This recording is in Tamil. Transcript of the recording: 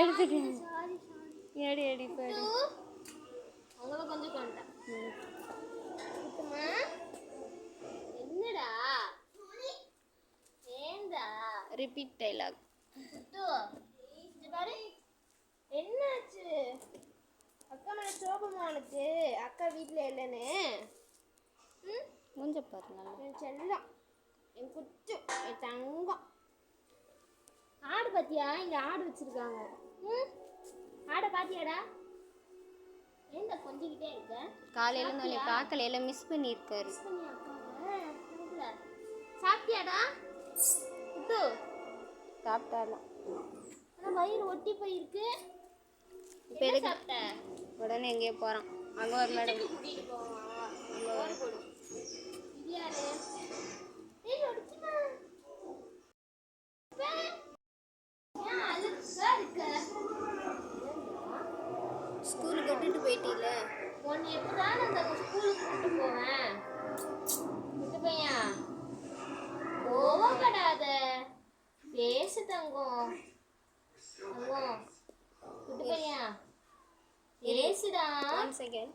எடுத்துட்டேன். எடி எடி போடு. அவங்கள கொஞ்சம் கொண்டேன். என்னடா ஏண்டா ரிப்பீட் டைலாக். பாரு என்னாச்சு? அக்கா மேல சோபமா உனக்கு? அக்கா வீட்டில் இல்லைன்னு மூஞ்ச பாருங்க. என் செல்லம், என் குச்சு, என் தங்கம். ஆடு பாத்தியா? இங்க ஆடு வச்சிருக்காங்க. ஆடை பாத்தியாடா? ஏண்டா கொஞ்சிக்கிட்டே இருக்க? காலையில நான் பார்க்கல, மிஸ் பண்ணியிருக்காரு. சாப்பிட்டியாடா? குட்டு சாப்பிட்டாலாம். ஆனால் வயிறு ஒட்டி போயிருக்கு. இப்போ எதுக்கு சாப்பிட்ட? உடனே எங்கேயோ போகிறான். அங்கே ஒரு மேடம் கூட்டிகிட்டு போவான். இது யாரு? ஸ்கூலுக்கு விட்டுட்டு போயிட்டீல? உன்னை எப்போதான் அந்த ஸ்கூலுக்கு கூட்டு போவேன்? விட்டு பையா கோவப்படாத, பேசு தங்கம். தங்கம் விட்டு பையா பேசுடா. 1 செகண்ட்.